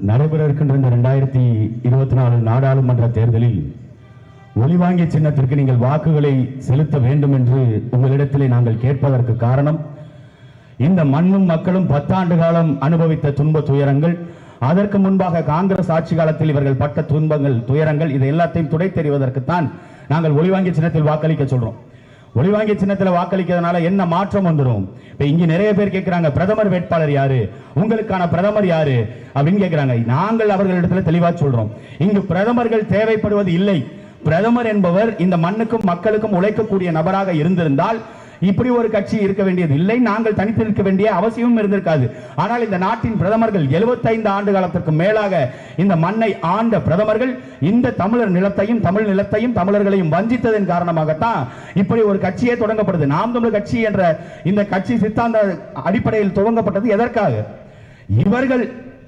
நடைபெற இருக்கின்ற இந்த 2024 நாடாளுமன்ற தேர்தலில் ஒலிவாங்கிய சின்னத்திற்கு நீங்கள் வாக்குகளை செலுத்த வேண்டும் என்று உங்களிடத்திலே நாங்கள் கேட்பதற்கு காரணம், இந்த மண்ணும் மக்களும் 10 ஆண்டு காலம் அனுபவித்த துன்ப துயரங்கள், அதற்கு முன்பாக காங்கிரஸ் ஆட்சி காலத்தில் இவர்கள் பட்ட துன்பங்கள் துயரங்கள், இதை எல்லாத்தையும் துடை தெரிவதற்குத்தான் நாங்கள் ஒலிவாங்கிய சின்னத்தில் வாக்களிக்க சொல்றோம். ஒலிவாங்கிய சின்னத்தில் வாக்களிக்கிறதுனால என்ன மாற்றம் வந்துடும்? இப்ப இங்க நிறைய பேர் கேட்கிறாங்க, பிரதமர் வேட்பாளர் யாரு, உங்களுக்கான பிரதமர் யாரு அப்படின்னு கேட்கிறாங்க. நாங்கள் அவர்களிடத்துல தெளிவா சொல்றோம், இங்கு பிரதமர்கள் தேவைப்படுவது இல்லை. பிரதமர் என்பவர் இந்த மண்ணுக்கும் மக்களுக்கும் உழைக்கக்கூடிய நபராக இருந்திருந்தால் இப்படி ஒரு கட்சி இருக்க வேண்டியது இல்லை, நாங்கள் தனித்து இருக்க வேண்டிய அவசியமும் இருந்திருக்காது. ஆனால் இந்த நாட்டின் பிரதமர்கள் 75 ஆண்டு காலத்திற்கு மேலாக இந்த மண்ணை ஆண்ட பிரதமர்கள் இந்த தமிழர் நிலத்தையும் தமிழ் நிலத்தையும் தமிழர்களையும் வஞ்சித்ததன் காரணமாகத்தான் இப்படி ஒரு கட்சியே தொடங்கப்படுது. நாம் தமிழர் கட்சி என்ற இந்த கட்சி சித்தாந்த அடிப்படையில் துவங்கப்பட்டது எதற்காக? இவர்கள்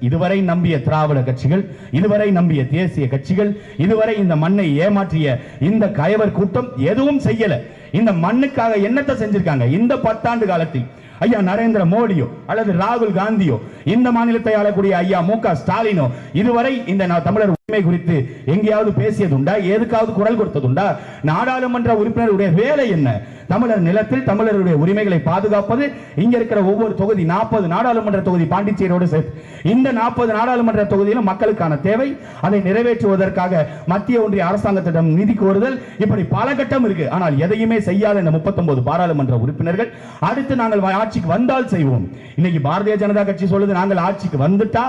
இதுவரை நம்பிய திராவிட கட்சிகள், இதுவரை நம்பிய தேசிய கட்சிகள், இதுவரை இந்த மண்ணை ஏமாற்றிய இந்த கயவர் கூட்டம் எதுவும் செய்யல. இந்த மண்ணுக்காக என்னத்தை செஞ்சிருக்காங்க? இந்த 10 ஆண்டு காலத்தில் ஐயா நரேந்திர மோடியோ அல்லது ராகுல் காந்தியோ, இந்த மாநிலத்தை ஆளக்கூடிய ஐயா மு.க. ஸ்டாலினோ இதுவரை இந்த தமிழர் உரிமை குறித்து எங்கேயாவது பேசியதுண்டா? எதுக்காவது குரல் கொடுத்ததுண்டா? நாடாளுமன்ற உறுப்பினருடைய வேலை என்ன? தமிழர் நிலத்தில் தமிழருடைய உரிமைகளை பாதுகாப்பது. இங்க இருக்கிற ஒவ்வொரு தொகுதி 40 நாடாளுமன்ற தொகுதி பாண்டிச்சேரியோடு சேர்த்து இந்த 40 நாடாளுமன்ற தொகுதியிலும் மக்களுக்கான தேவை, அதை நிறைவேற்றுவதற்காக மத்திய ஒன்றிய அரசாங்கத்திடம் நிதி கோருதல், இப்படி பல கட்டம் இருக்கு. ஆனால் எதையுமே செய்யாத இந்த 39 பாராளுமன்ற உறுப்பினர்கள் அடுத்து நாங்கள் ஆட்சிக்கு வந்தால் செய்வோம். இன்னைக்கு பாரதிய ஜனதா கட்சி சொல்லுது, நாங்கள் ஆட்சிக்கு வந்துட்டா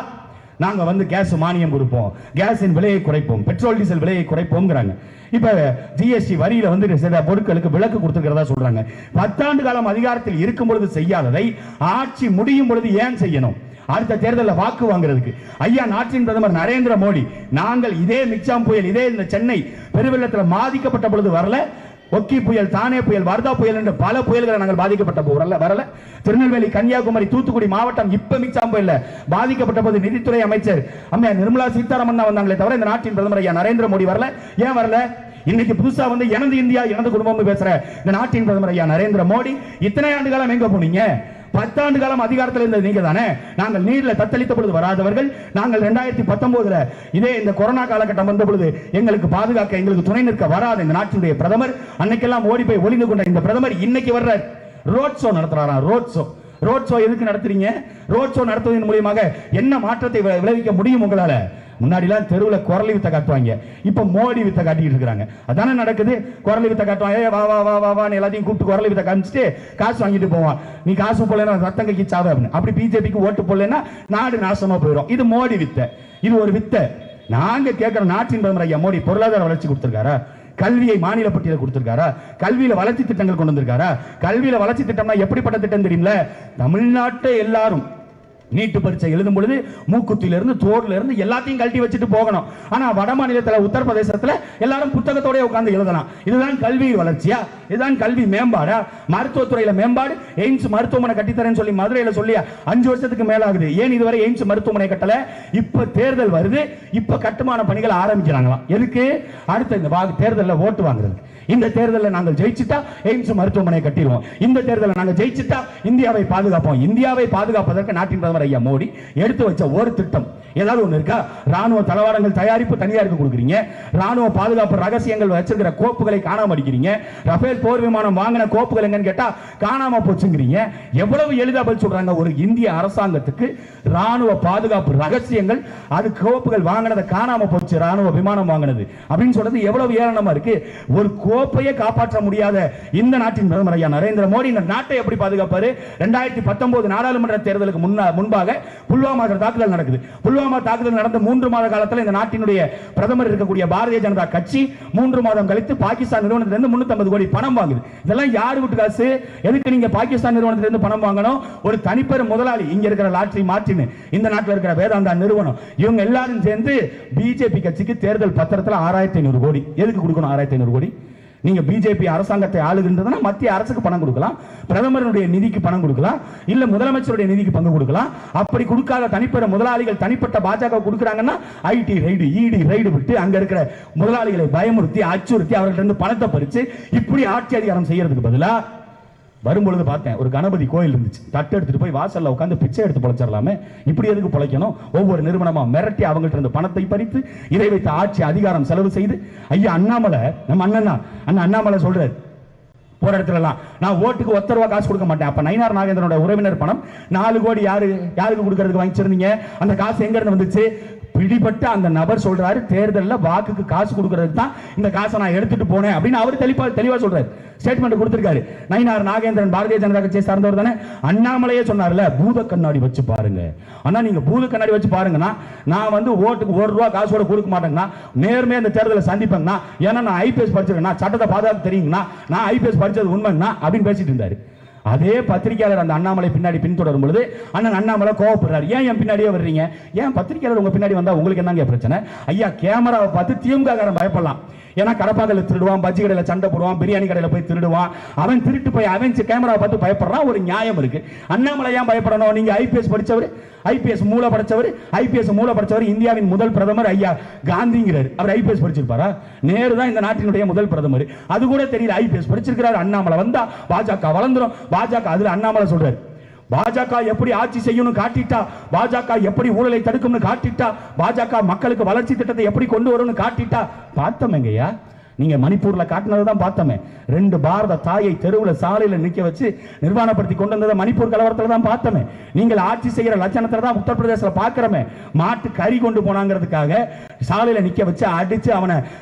நாங்க வந்து கேஸ் மானியம் கொடுப்போம், கேஸின் விலையை குறைப்போம், பெட்ரோல் டீசல் விலையை குறைப்போம்ங்கறாங்க. இப்ப ஜிஎஸ்டி வரியில வந்து சில பொருட்களுக்கு விலக்கு கொடுத்திருக்கிறதா சொல்றாங்க. 10 ஆண்டு காலம் அதிகாரத்தில் இருக்கும் பொழுது செய்யாததை ஆட்சி முடியும் பொழுது ஏன் செய்யணும்? அடுத்த தேர்தலில் வாக்கு வாங்குறதுக்கு. ஐயா நாட்டின் பிரதமர் நரேந்திர மோடி, நாங்கள் இதே மிக்சாம் புயல், இதே இந்த சென்னை பெருவெள்ளத்தில் பாதிக்கப்பட்ட பொழுது வரல, ஒக்கி புயல், தானே புயல், வர்தா புயல் என்று பல புயல்களை நாங்கள் பாதிக்கப்பட்ட வரல. திருநெல்வேலி, கன்னியாகுமரி, தூத்துக்குடி மாவட்டம் இப்ப மிக்சாம் புயல்ல பாதிக்கப்பட்ட போது நிதித்துறை அமைச்சர் அம்மையா நிர்மலா சீதாராமன் தான் வந்தாங்களே தவிர இந்த நாட்டின் பிரதமர் ஐயா நரேந்திர மோடி வரல. ஏன் வரல? இன்னைக்கு புதுசா வந்து எனது இந்தியா எனது குடும்பம் பேசுற இந்த நாட்டின் பிரதமர் ஐயா நரேந்திர மோடி இத்தனை ஆண்டு காலம் எங்க போனீங்க? 10 ஆண்டு காலம் அதிகாரத்தில் இருந்தது நீங்க தானே. நாங்கள் நீர்ல தத்தளித்த பொழுது வராதவர்கள், நாங்கள் 2019 இதே இந்த கொரோனா காலகட்டம் வந்த பொழுது எங்களுக்கு பாதுகாக்க, எங்களுக்கு துணை நிற்க வராத இந்த நாட்டினுடைய பிரதமர், அன்னைக்கெல்லாம் ஓடி போய் ஒளிந்து கொண்ட இந்த பிரதமர் இன்னைக்கு வர்ற ரோட் ஷோ நடத்துறாராம். ரோட் ஷோ எதுக்கு நடத்துறீங்க? ரோட் ஷோ நடத்துவதன் மூலமாக என்ன மாற்றத்தை விளைவிக்க முடியும் உங்களால? முன்னாடிலாம் தெருவில் குரலி வித்த காட்டுவாங்க, இப்ப மோடி வித்த காட்டிட்டு இருக்காங்க. அதானே நடக்குது. குரலி வித்த காட்டுவாங்க, வா வா வா வா வா எல்லாத்தையும் கூப்பிட்டு குரலி வித்த காமிச்சிட்டு காசு வாங்கிட்டு போவான். நீ காசு போடலன்னா ரத்தம் கக்கி சாவே அப்படின்னு. அப்படி பிஜேபிக்கு ஓட்டு போடலன்னா நாடு நாசமா போயிடும். இது மோடி வித்த, இது ஒரு வித்த. நாங்க கேட்கிற நாட்டின் பிரதமர் ஐயா மோடி பொருளாதார வளர்ச்சி கொடுத்திருக்காரா? கல்வியை மாநில பட்டியல கொடுத்திருக்காரா? கல்வியில வளர்ச்சி திட்டங்கள் கொண்டு வந்திருக்காரா? கல்வியில வளர்ச்சி திட்டம்னா எப்படிப்பட்ட திட்டம் தெரியுமில்ல? தமிழ்நாட்டை எல்லாரும் நீட்டு பரீட்சை எழுதும் பொழுது மூக்குத்தில இருந்து தோர்ல இருந்து எல்லாத்தையும் கழட்டி வச்சுட்டு போகணும். ஆனா வட மாநிலத்தில் உத்தரப்பிரதேசத்துல எல்லாரும் புத்தகத்தோட உட்கார்ந்து எழுதலாம். இதுதான் கல்வி வளர்ச்சியா? இதுதான் கல்வி மேம்பாடா? மருத்துவத்துறையில மேம்பாடு, எய்ம்ஸ் மருத்துவமனை கட்டித்தரேன்னு சொல்லி மதுரையில சொல்லி 5 வருஷத்துக்கு மேல ஆகுது. ஏன் இதுவரை எய்ம்ஸ் மருத்துவமனை கட்டல? இப்ப தேர்தல் வருது, இப்ப கட்டுமான பணிகள் ஆரம்பிக்கிறாங்களாம். எதுக்கு? அடுத்த இந்த தேர்தலில் ஓட்டு வாங்குறது. இந்த தேர்தலில் நாங்கள் ஜெயிச்சிட்டா எய்ம்ஸ் மருத்துவமனை கட்டிடுவோம், இந்த தேர்தலில் நாங்கள் ஜெயிச்சிட்டா இந்தியாவை பாதுகாப்போம். இந்தியாவை பாதுகாப்பதற்கு நாட்டின் பிரதமர் ஐயா மோடி எடுத்து வச்ச ஒரு திட்டம் ஏதாவது ஒண்ணு இருக்கா? ராணுவ தளவாடங்கள் தயாரிப்பு தனியாருக்கு கொடுக்குறீங்க, ராணுவ பாதுகாப்பு ரகசியங்கள் வச்சிருக்கிற கோப்புகளை காணாம அடிக்கிறீங்க, ரஃபேல் போர் விமானம் வாங்கின கோப்புகள் எங்கன்னு கேட்டா காணாம போச்சுங்கிறீங்க. எவ்வளவு எளிதா பதில் சொல்றாங்க. ஒரு இந்திய அரசாங்கத்துக்கு ராணுவ பாதுகாப்பு ரகசியங்கள், அது கோப்புகள் வாங்கினதை காணாம போச்சு, ராணுவ விமானம் வாங்கினது அப்படின்னு சொல்றது எவ்வளவு ஏளனமா இருக்கு. ஒரு கோப்பையை காப்பாற்ற முடியாத இந்த நாட்டின் பிரதமர் ஐயா நரேந்திர மோடி இந்த நாட்டை எப்படி பாதுகாப்பாரு? 2019 நாடாளுமன்ற தேர்தலுக்கு முன்பாக புல்வாமா தாக்குதல் நடக்குது. புல்வாமா தாக்குதல் நடந்த 3 மாத காலத்தில் இந்த நாட்டினுடைய பிரதமர் இருக்கக்கூடிய பாரதிய ஜனதா கட்சி 3 மாதம் கழித்து பாகிஸ்தான் நிறுவனத்திலிருந்து 350 கோடி பணம் வாங்குது. இதெல்லாம் யாரு வீட்டு காசு? எதுக்கு நீங்க பாகிஸ்தான் நிறுவனத்திலிருந்து பணம் வாங்கணும்? ஒரு தனிப்பெரும் முதலாளி, இங்க இருக்கிற லாட்டரி மார்டின், இந்த நாட்டில் இருக்கிற வேதாந்தா நிறுவனம், இவங்க எல்லாரும் சேர்ந்து பிஜேபி கட்சிக்கு தேர்தல் பத்திரத்தில் 6500 கோடி எதுக்கு கொடுக்கணும்? 6500 கோடி. நீங்க பிஜேபி அரசாங்கத்தை ஆளுகின்றதுனா மத்திய அரசுக்கு பணம் கொடுக்கலாம், பிரதமருடைய நிதிக்கு பணம் கொடுக்கலாம், இல்ல முதலமைச்சருடைய நிதிக்கு பங்கு கொடுக்கலாம். அப்படி கொடுக்காத தனிப்பெரும் முதலாளிகள் தனிப்பட்ட பாஜக கொடுக்கறாங்கன்னா ஐடி ரைடு, இடி ரைடு விட்டு அங்க இருக்கிற முதலாளிகளை பயமுறுத்தி அச்சுறுத்தி அவர்களிடம் பணத்தை பறிச்சு இப்படி ஆட்சி அதிகாரம் செய்யறதுக்கு பதிலா வரும்பொழுது பார்த்தேன், ஒரு கணபதி கோயில் இருந்துச்சு. தட்டு எடுத்துட்டு போய் வாசல்ல உட்காந்து பிச்சை எடுத்து பொழைச்சிடலாமே, இப்படி எதுக்கு பொழைக்கணும்? ஒவ்வொரு நிறுவனமா மிரட்டி அவங்கள்ட்ட இருந்து பணத்தை பறித்து இதை வைத்து ஆட்சி அதிகாரம் செலவு செய்து, ஐயா அண்ணாமலை, நம்ம அண்ணன் தான், அண்ணாமலை சொல்றாரு போற இடத்துலலாம், நான் ஓட்டுக்கு ₹1 காசு கொடுக்க மாட்டேன். அப்ப நயினார் நாகேந்திரனோட உறவினர் பணம் 4 கோடி யாருக்கு கொடுக்கறதுக்கு வாங்கிச்சிருந்தீங்க? அந்த காசு எங்க இருந்து வந்துச்சு? பிடிபட்ட அந்த நபர் சொல்றாரு, தேர்தலில் வாக்குக்கு காசு கொடுக்கறதுக்கு தான் இந்த காசை நான் எடுத்துட்டு போனேன் அப்படின்னு அவர் தெளிவா சொல்றாரு, ஸ்டேட்மெண்ட் கொடுத்திருக்காரு. நயினார் நாகேந்திரன் பாரதிய ஜனதா கட்சியை சார்ந்தவர் தானே. அண்ணாமலையே சொன்னார்ல, பூத கண்ணாடி வச்சு பாருங்க. ஆனா நீங்க பூத கண்ணாடி வச்சு பாருங்கன்னா, நான் வந்து ஓட்டுக்கு ₹1 காசோட கொடுக்க மாட்டேங்கன்னா, நேர்மையா இந்த தேர்தலை சந்திப்பேங்கன்னா, ஏன்னா நான் ஐபிஎஸ் படிச்சிருக்கேன்னா, சட்டத்தை பாதுகாப்பு தெரியுங்கன்னா, நான் ஐபிஎஸ் படிச்சது உண்மைன்னா அப்படின்னு பேசிட்டு இருந்தாரு. அதே பத்திரிகையாளர் அந்த அண்ணாமலை பின்னாடி பின்தொடரும் பொழுது அண்ணன் அண்ணாமலை கோவப்படுறாரு, ஏன் என் பின்னாடியே வர்றீங்க? ஏன் பத்திரிகையாளர் உங்க பின்னாடி வந்தா உங்களுக்கு என்னங்க பிரச்சனை? ஐயா, கேமராவை பார்த்து திமுக காரன் பயப்படலாம். ஏன்னா கடப்பாக்கல திருடுவான், பஜ்ஜி கடையில சண்டை போடுவான், பிரியாணி கடையில போய் திருடுவான். அவன் திருட்டு போய் அவன் கேமராவை பார்த்து பயப்படுறான், ஒரு நியாயம் இருக்கு. அண்ணாமலை ஏன் பயப்படணும்? நீங்க ஐபிஎஸ் படிச்சவர், ஐபிஎஸ் மூல படிச்சவர், இந்தியாவின் முதல் பிரதமர் ஐயா காந்திங்கிறார். அவர் ஐபிஎஸ் படிச்சிருப்பாரா? நேரு தான் இந்த நாட்டினுடைய முதல் பிரதமர், அது கூட தெரியல. ஐபிஎஸ் படிச்சிருக்கிறார். அண்ணாமலை வந்தா பாஜக வளர்ந்துரும். பாஜக அதுல அண்ணாமலை சொல்றாரு, பாஜக எப்படி ஆட்சி செய்யணும் காட்டிட்டா, பாஜக எப்படி ஊழலை தடுக்கும்னு காட்டிட்டா, பாஜக மக்களுக்கு வளர்ச்சி திட்டத்தை எப்படி கொண்டு வரும்னு காட்டிட்டா. பார்த்தோமேங்கய்யா, நீங்க மணிப்பூர்ல காட்டினதான் பார்த்தோமே. 2 பாரத தாயை தெருவில் சாலையில நிக்க வச்சு நிர்வாணப்படுத்தி கொண்டு வந்ததை மணிப்பூர் கலவரத்துல தான் பார்த்தோமே. நீங்கள் ஆட்சி செய்யற லட்சணத்துல தான் உத்தரப்பிரதேசல பாக்குறமே. மாட்டு கறி கொண்டு போனாங்கிறதுக்காக சாலையில நிக்க வச்சு அடிச்சு அவனை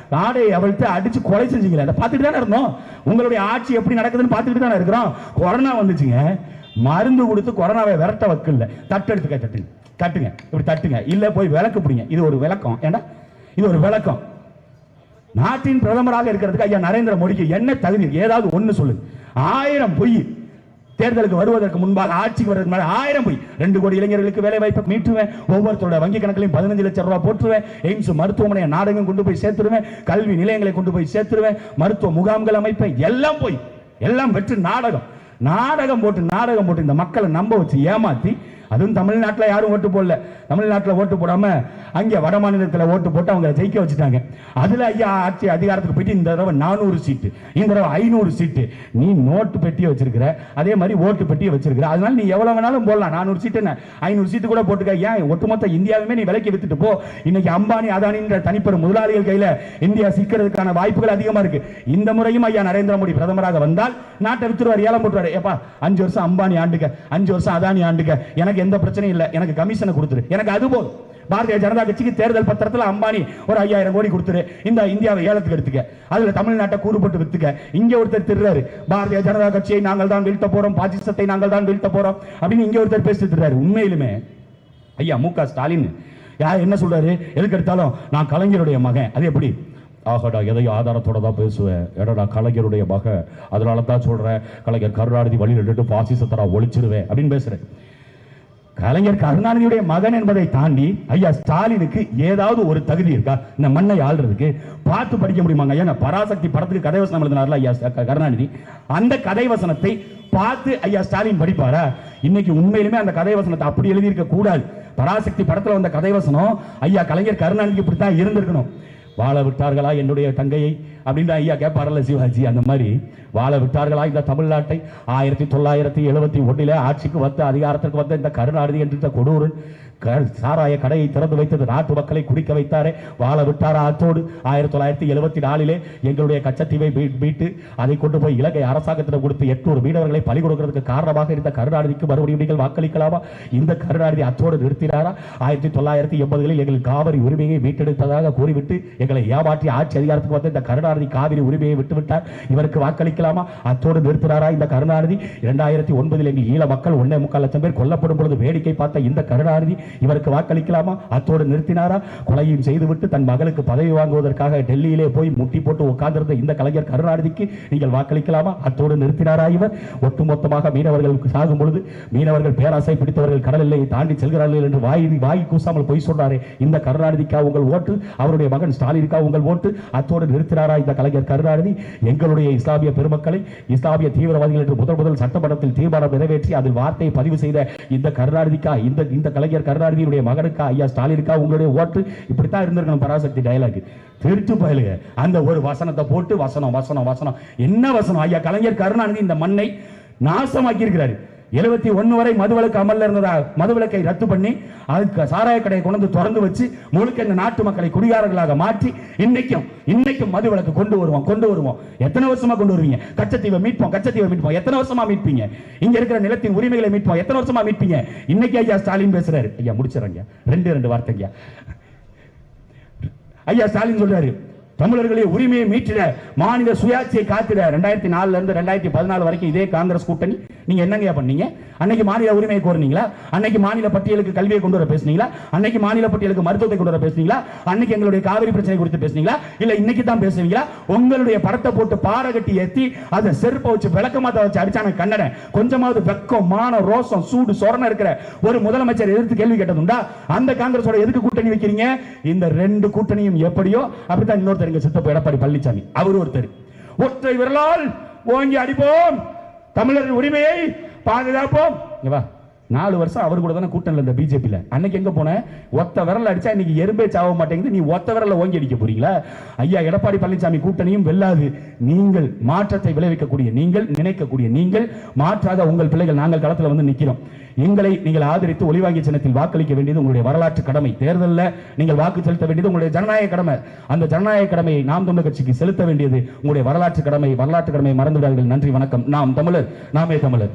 ஆடையை அவிழ்த்து அடிச்சு கொலை செஞ்சீங்களே, அதை பார்த்துட்டு தானே இருந்தோம். உங்களுடைய ஆட்சி எப்படி நடக்குதுன்னு பார்த்துட்டு தானே இருக்கிறோம். கொரோனா வந்துச்சுங்க, மருந்து கொடுத்து கொரோனாவை விரட்ட வைக்கல. தட்டு எடுத்துக்க, தட்டுங்க, இப்படி தட்டுங்க, இல்ல போய் விளக்கு பிடிங்க. இது ஒரு விளக்கம் ஏண்டா? இது ஒரு விளக்கம். நாட்டின் பிரதமராக இருக்கிறதுக்கு ஐயா நரேந்திர மோடிக்கு என்ன தகுதி? ஏதாவது ஒண்ணு சொல்லுங்க. 1000 பொய். தேர்தலுக்கு வருவதற்கு முன்பாக, ஆட்சிக்கு வருவதற்கு முன்னாடி 1000 பொய். 2 கோடி இளைஞர்களுக்கு வேலை வாய்ப்பை மீட்டுவேன், ஒவ்வொருத்தரோட வங்கி கணக்கிலையும் 15 லட்சம் ரூபாய் போட்டுருவேன், எய்ம்ஸ் மருத்துவமனையை நாடகம் கொண்டு போய் சேர்த்துருவேன், கல்வி நிலையங்களை கொண்டு போய் சேர்த்துருவேன், மருத்துவ முகாம்கள் அமைப்பேன். எல்லாம் போய், எல்லாம் வெற்று நாடகம் போட்டு இந்த மக்களை நம்ப வச்சு ஏமாத்தி, அதுவும் தமிழ்நாட்டில் யாரும் ஓட்டு போடல. தமிழ்நாட்டில் ஓட்டு போடாம அங்கே வட மாநிலத்தில் ஓட்டு போட்டு அவங்க ஜெயிக்க வச்சுட்டாங்க. அதுல ஐயா ஆட்சி அதிகாரத்துக்கு போயிட்டு இந்த தடவை 400 சீட்டு, இந்த தடவை 500 சீட்டு. நீ நோட்டு பெட்டியை வச்சிருக்கிற, அதே மாதிரி ஓட்டு பெட்டியை வச்சிருக்கிற. அதனால நீ எவ்வளவு வேணாலும் போடலாம். 400 சீட்டு என்ன, 500 சீட்டு கூட போட்டுக்க. ஏன் ஒட்டுமொத்த இந்தியாவுமே நீ விலைக்கு வித்துட்டு போ. இன்னைக்கு அம்பானி அதானின்ற தனிப்பெரும் முதலாளிகள் கையில இந்தியா சிக்கிறதுக்கான வாய்ப்புகள் அதிகமா இருக்கு. இந்த முறையும் ஐயா நரேந்திர மோடி பிரதமராக வந்தால் நாட்டை வித்துருவார், ஏலம் போட்டுவாரு. ஏப்பா 5 வருஷம் அம்பானி ஆண்டுக்க, 5 வருஷம் அதானி ஆண்டுக்க, எனக்கு எந்த பிரச்சனையும் இல்லை, எனக்கு கமிஷனை கொடுத்துரு, எனக்கு அது போதும். பாரதிய ஜனதா கட்சிக்கு தேர்தல் பத்திரத்தில் அம்பானி ஒரு 5000 கோடி கொடுத்துரு, இந்த இந்தியாவை ஏலத்துக்கு எடுத்துக்க, அதுல தமிழ்நாட்டை கூறுபட்டு வித்துக்க. இங்க ஒருத்தர் திருறாரு, பாரதிய ஜனதா கட்சியை நாங்கள் தான் வீழ்த்த போறோம், பாசிசத்தை நாங்கள் தான் வீழ்த்த போறோம் அப்படின்னு இங்க ஒருத்தர் பேசிட்டு இருக்காரு. உண்மையிலுமே ஐயா மு க ஸ்டாலின் யார் என்ன சொல்றாரு? எதுக்கு எடுத்தாலும் நான் கலைஞருடைய மகன். அது எப்படி? ஆகடா, எதையும் ஆதாரத்தோட தான் பேசுவேன். எடா கலைஞருடைய மகன், அதனால தான் சொல்றேன், கலைஞர் கருணாநிதி வழியில் எடுத்து பாசிசத்தை நான் ஒழிச்சிருவேன் அப்படின்னு பேசுறேன். கலைஞர் கருணாநிதியுடைய மகன் என்பதை தாண்டி ஐயா ஸ்டாலினுக்கு ஏதாவது ஒரு தகுதி இருக்கா இந்த மண்ணை ஆள்றதுக்கு? பார்த்து படிக்க முடியுமாங்க? ஏன்னா பராசக்தி படத்துக்கு கதை வசனம் எழுதினார்ல ஐயா கருணாநிதி, அந்த கதை வசனத்தை பார்த்து ஐயா ஸ்டாலின் படிப்பாரா? இன்னைக்கு உண்மையிலுமே அந்த கதை வசனத்தை அப்படி எழுதியிருக்க கூடாது. பராசக்தி படத்துல வந்த கதை வசனம் ஐயா கலைஞர் கருணாநிதிக்கு இப்படித்தான் இருந்திருக்கணும். வாழ விட்டார்களா என்னுடைய தங்கையை அப்படின்னு ஐயா கேட்பாரல்ல சிவாஜி, அந்த மாதிரி வாழ விட்டார்களா இந்த தமிழ்நாட்டை? 1971 ஆட்சிக்கு வந்து அதிகாரத்திற்கு வந்த இந்த கருணாநிதி என்ற கொடூரன் சாராய கடையை திறந்து வைத்தது நாட்டு மக்களை குடிக்க வைத்தாரே, வாழ விட்டாரா? அத்தோடு 1974 எங்களுடைய கச்சத்தீவை மீட்டு அதை கொண்டு போய் இலங்கை அரசாங்கத்திடம் கொடுத்து 800 மீனவர்களை பலி கொடுக்கிறதுக்கு காரணமாக இருந்த கருணாநிதிக்கு மறுபடியும் நீங்கள் வாக்களிக்கலாமா? இந்த கருணாநிதி அத்தோடு நிறுத்தினாரா? 1980 எங்கள் காவிரி உரிமையை மீட்டெடுத்ததாக கூறிவிட்டு எங்களை ஏமாற்றி ஆட்சி அதிகாரத்துக்கு வந்த இந்த கருணாநிதி காவிரி உரிமையை விட்டுவிட்டார், இவருக்கு வாக்களிக்கலாமா? அத்தோடு நிறுத்தினாரா இந்த கருணாநிதி? 2009 எங்கள் ஈழ மக்கள் 1.25 லட்சம் பேர் கொல்லப்படும் பொழுது வேடிக்கை பார்த்த இந்த கருணாநிதி இவருக்கு வாக்களிக்கலாமா? அத்தோடு நிறுத்தினாரா? கொலையும் செய்துவிட்டு தன் மகளுக்கு பதவி வாங்குவதற்காக டெல்லியிலே போய் முட்டி போட்டு உட்கார்ந்திருந்த இந்த கலைஞர் கருணாநிதிக்கு நீங்கள் வாக்களிக்கலாமா? அத்தோடு நிறுத்தினாரா இவர்? ஒட்டுமொத்தமாக மீனவர்களுக்கு சாகும் பொழுது மீனவர்கள் பேராசை பிடித்தவர்கள் கடல் எல்லையை தாண்டி செல்கிறார்கள் என்று வாய் கூசாமல் போய் சொன்னாரே, இந்த கருணாநிதிக்கா உங்கள் ஓட்டு? அவருடைய மகன் ஸ்டாலினுக்கா உங்கள் ஓட்டு? அத்தோடு நிறுத்தினாரா இந்த கலைஞர் கருணாநிதி? எங்களுடைய இஸ்லாமிய பெருமக்களை இஸ்லாமிய தீவிரவாதிகள் என்று முதல் சட்டமன்றத்தில் தீர்மானம் நிறைவேற்றி அதில் வார்த்தையை பதிவு செய்த இந்த கருணாநிதிக்கா, இந்த கலைஞர் கருணாநிதியுடைய மகனுக்கா ஐயா ஸ்டாலினுக்கா உங்களுடைய ஓட்டு? இப்படித்தான் இருந்திருக்கணும். பராசக்தி டயலாக் திருட்டு பயலுக அந்த ஒரு வசனத்தை போட்டு வசனம் என்ன வசனம்? ஐயா கலைஞர் கருணாநிதி இந்த மண்ணை நாசமாக்கி இருக்கிறாரு. 71 வரை மதுவிலக்கு அமல்ல இருந்ததா, மதுவிலக்கை ரத்து பண்ணி அதுக்கு சாராய கடையை கொண்டு திறந்து வச்சு முழுக்க இந்த நாட்டு மக்களை குடியாரர்களாக மாற்றி இன்னைக்கும் மதுவிலக்கு கொண்டு வருவோம். எத்தனை வருஷமா கொண்டு வருவீங்க? கச்சத்தீவை மீட்போம். எத்தனை வருஷமா மீட்பீங்க? இங்க இருக்கிற நிலத்தின் உரிமைகளை மீட்போம். எத்தனை வருஷமா மீட்பீங்க? இன்னைக்கு ஐயா ஸ்டாலின் பேசுறாரு. ஐயா முடிச்சிடறேங்க, ரெண்டு வார்த்தைங்க. ஐயா ஸ்டாலின் சொல்றாரு, தமிழர்களுடைய உரிமையை மீட்டிட, மாநில சுயாட்சியை காத்திட. 2004 இருந்து 2014 வரைக்கும் இதே காங்கிரஸ் கூட்டணி நீங்க என்னங்க பண்ணீங்க? அன்னைக்கு மாநில உரிமையை கோருனீங்களா? அன்னைக்கு மாநில பட்டியலுக்கு கல்வியை கொண்டு வர பேசுனீங்களா? அன்னைக்கு மாநில பட்டியலுக்கு மருத்துவத்தை கொண்டு வர பேசுனீங்களா? அன்னைக்கு எங்களுடைய காவிரி பிரச்சனை குறித்து பேசுனீங்களா? இல்ல இன்னைக்கு தான் பேசுவீங்களா? உங்களுடைய படத்தை போட்டு பாரகட்டி ஏத்தி அதை செருப்பை வச்சு விளக்கமாத்த வச்சு அடிச்சான கண்ணனை கொஞ்சமாவது வெக்கம், மான, ரோசம், சூடு, சொரணை இருக்கிற ஒரு முதலமைச்சர் எதிர்த்து கேள்வி கேட்டதுண்டா? அந்த காங்கிரஸோட எதுக்கு கூட்டணி வைக்கிறீங்க? இந்த 2 கூட்டணியும் எப்படியோ அப்படித்தான் இன்னொருத்தர் சித்தப்ப எடப்பாடி பழனிசாமி அவர் ஒருத்தர். ஒற்றை விரலால் ஓங்கி அடிப்போம், தமிழர் உரிமையை பாதுகாப்போம். 4 வருஷம் அவர் கூட தானே கூட்டணியில் இருந்த பிஜேபியில். அன்னைக்கு எங்க போன? ஒத்த விரல் அடிச்சா இன்னைக்கு எறும்பே சாவ மாட்டேங்குது, நீ ஒத்த விரல ஓங்கி அடிக்க போறீங்களா? ஐயா எடப்பாடி பழனிசாமி கூட்டணியும் வெல்லாது. நீங்கள் மாற்றத்தை விளைவிக்கக்கூடிய, நீங்கள் நினைக்கக்கூடிய, நீங்கள் மாற்றாக உங்கள் பிள்ளைகள் நாங்கள் களத்தில் வந்து நிற்கிறோம். எங்களை நீங்கள் ஆதரித்து ஒளிவாங்கி சின்னத்தில் வாக்களிக்க வேண்டியது உங்களுடைய வரலாற்று கடமை. தேர்தலில் நீங்கள் வாக்கு செலுத்த வேண்டியது உங்களுடைய ஜனநாயக கடமை. அந்த ஜனநாயக கடமையை நாம் தமிழர் கட்சிக்கு செலுத்த வேண்டியது உங்களுடைய வரலாற்று கடமை. வரலாற்று கடமையை மறந்து விடாதீர்கள். நன்றி, வணக்கம். நாம் தமிழர், நாமே தமிழர்.